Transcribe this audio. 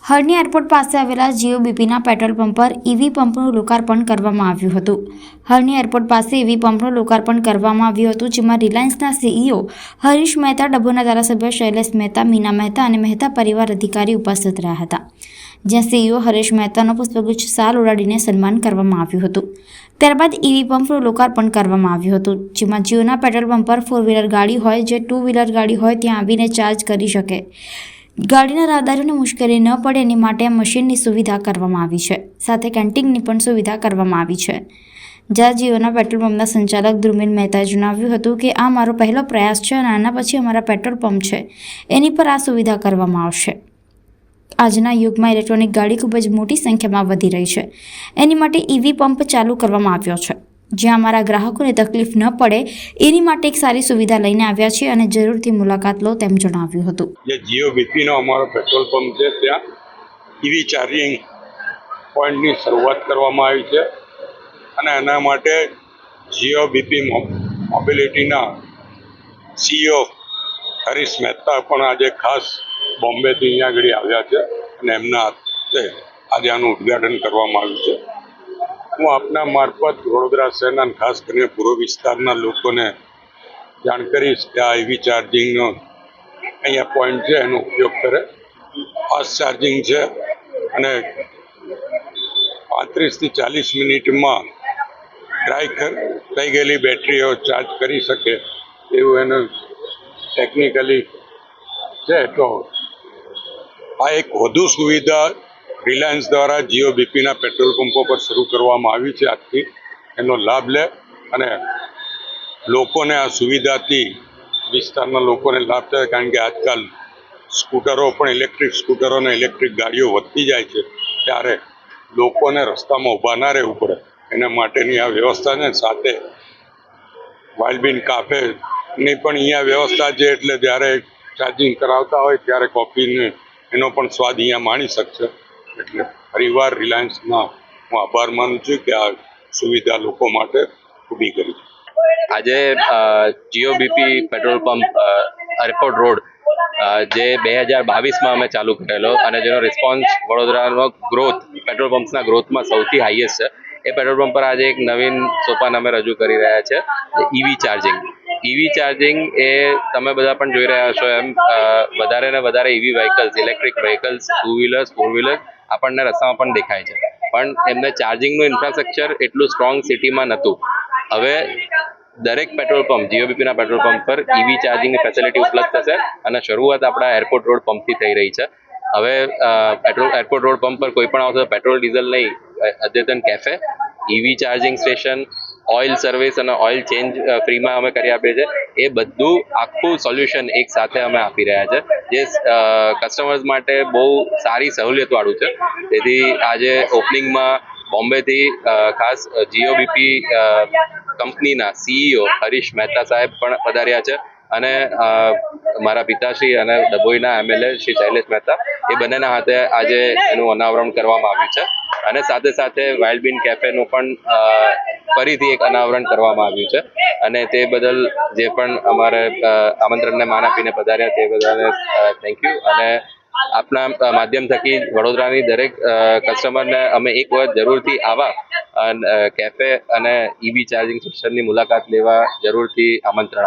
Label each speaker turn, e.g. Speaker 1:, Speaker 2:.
Speaker 1: હરણી airport પાસે આવેલા જીઓબીપીના petrol pump પર ઈવી પંપનું લોકાર્પણ કરવામાં આવ્યું હતું. હરણી એરપોર્ટ પાસે ઈવી પંપનું લોકાર્પણ કરવામાં આવ્યું હતું, જેમાં રિલાયન્સના સીઈઓ હરીશ મહેતા, ડભોના ધારાસભ્ય શૈલેષ મહેતા, મીના મહેતા અને મહેતા પરિવાર અધિકારી ઉપસ્થિત રહ્યા હતા. જ્યાં સીઈઓ હરીશ મહેતાનું પુષ્પગુચ્છ શાલ ઉડાડીને સન્માન કરવામાં આવ્યું હતું. ત્યારબાદ ઈવી પંપનું લોકાર્પણ કરવામાં આવ્યું હતું, જેમાં જીઓના પેટ્રોલ પંપ પર 4 વ્હીલર ગાડી હોય જે 2 વ્હીલર ગાડી હોય ત્યાં આવીને ચાર્જ કરી શકે. ગાડીના રાહદારીઓને મુશ્કેલી ન પડે એની માટે મશીનની સુવિધા કરવામાં આવી છે. સાથે કેન્ટીનની પણ સુવિધા કરવામાં આવી છે. જ્યાં જીઓના પેટ્રોલ પંપના સંચાલક ધ્રુમિલ મહેતાએ જણાવ્યું હતું કે આ મારો પહેલો પ્રયાસ છે અને આના પછી અમારા પેટ્રોલ પંપ છે એની પર આ સુવિધા કરવામાં આવશે. આજના યુગમાં ઇલેક્ટ્રોનિક ગાડી ખૂબ જ મોટી સંખ્યામાં વધી રહી છે. એની માટે ઈવી પંપ ચાલુ કરવામાં આવ્યો છે, જ્યાં અમારા ગ્રાહકોને તકલીફ ન પડે એની માટે એક સારી સુવિધા લઈને આવ્યા છીએ અને જરૂરથી મુલાકાત લો તેમ જણાવ્યું હતું.
Speaker 2: જે જીઓબીપીનો અમારો પેટ્રોલ પંપ છે ત્યાં ઈવી ચાર્જિંગ પોઈન્ટની શરૂઆત કરવામાં આવી છે અને એના માટે જીઓબીપી મોબિલિટીના સીઈઓ હરીશ મહેતા પણ આજે ખાસ બોમ્બેથી અહીંયા આગળ આવ્યા છે અને એમના હાથે આજે આનું ઉદ્ઘાટન કરવામાં આવ્યું છે. હું આપના મારફત વડોદરા શહેરના ખાસ કરીને પૂર્વ વિસ્તારના લોકોને જાણ કરીશ કે આ ઈવી ચાર્જિંગનો અહીંયા પોઈન્ટ છે એનો ઉપયોગ કરે. ફાસ્ટ ચાર્જિંગ છે અને 35 થી 40 મિનિટમાં ડ્રાય થઈ ગયેલી બેટરીઓ ચાર્જ કરી શકે એવું એનું ટેકનિકલી છે. તો આ એક વધુ સુવિધા રિલાયન્સ દ્વારા જીઓબીપીના પેટ્રોલ પંપો પર શરૂ કરવામાં આવી છે. આજથી એનો લાભ લે અને લોકોને આ સુવિધાથી વિસ્તારના લોકોને લાભ થાય, કારણ કે આજકાલ સ્કૂટરો પણ ઇલેક્ટ્રિક સ્કૂટરો અને ઇલેક્ટ્રિક ગાડીઓ વધતી જાય છે, ત્યારે લોકોને રસ્તામાં ઊભા ના રહેવું પડે એના માટેની આ વ્યવસ્થા છે. સાથે વાઇલ્ડબીન કાફેની પણ અહીંયા વ્યવસ્થા છે, એટલે જ્યારે ચાર્જિંગ કરાવતા હોય ત્યારે કોફીને એનો પણ સ્વાદ અહીંયા માણી શકશે. એટલે ફરીવાર રિલાયન્સના હું આભાર માનું છું કે આ સુવિધા લોકો માટે ઊભી કરી છે.
Speaker 3: આજે જીઓબીપી પેટ્રોલ પંપ એરપોર્ટ રોડ જે 2022માં અમે ચાલુ કરેલો અને જેનો રિસ્પોન્સ વડોદરાનો ગ્રોથ પેટ્રોલ પંપ્સના ગ્રોથમાં સૌથી હાઈએસ્ટ છે. એ પેટ્રોલ પંપ પર આજે એક નવીન સોપાન અમે રજૂ કરી રહ્યા છે, ઈવી ચાર્જિંગ. ઈવી ચાર્જિંગ એ તમે બધા પણ જોઈ રહ્યા છો એમ વધારે ને વધારે EV vehicles, electric vehicles, 2 wheelers, 4 wheelers આપણને રસ્તામાં પણ દેખાય છે, પણ એમને ચાર્જિંગનું ઇન્ફ્રાસ્ટ્રક્ચર એટલું સ્ટ્રોંગ સિટીમાં નહોતું. હવે દરેક પેટ્રોલ પંપ, જીઓબીપીના પેટ્રોલ પંપ પર ઈવી ચાર્જિંગની ફેસિલિટી ઉપલબ્ધ થશે અને શરૂઆત આપણા એરપોર્ટ રોડ પંપથી થઈ રહી છે. હવે એરપોર્ટ રોડ પંપ પર કોઈ પણ આવશે તો પેટ્રોલ ડીઝલ નહીં, અદ્યતન cafe, EV charging station, oil service અને ઓઇલ ચેન્જ ફ્રીમાં અમે કરી આપીએ છીએ. એ બધું આખું સોલ્યુશન એક સાથે અમે આપી રહ્યા છે, જે કસ્ટમર્સ માટે બહુ સારી સહુલિયતવાળું છે. તેથી આજે ઓપનિંગમાં બોમ્બેથી ખાસ જીઓબીપી કંપનીના સીઈઓ હરીશ મહેતા સાહેબ પણ પધાર્યા છે અને મારા પિતાશ્રી અને ડભોઈના એમએલએ શ્રી શૈલેષ મહેતા, એ બંનેના હાથે આજે એનું અનાવરણ કરવામાં આવ્યું છે અને સાથે સાથે વાઇલ્ડબીન કેફેનું પણ ફરીથી એક અનાવરણ કરવામાં આવ્યું છે. અને તે બદલ જે પણ અમારે આમંત્રણને માન આપીને પધાર્યા તે બધાને થેન્ક યુ. અને આપના માધ્યમ થકી વડોદરાની દરેક કસ્ટમરને અમે એક વખત જરૂરથી આવા કેફે અને ઈવી ચાર્જિંગ સ્ટેશનની મુલાકાત લેવા જરૂરથી આમંત્રણ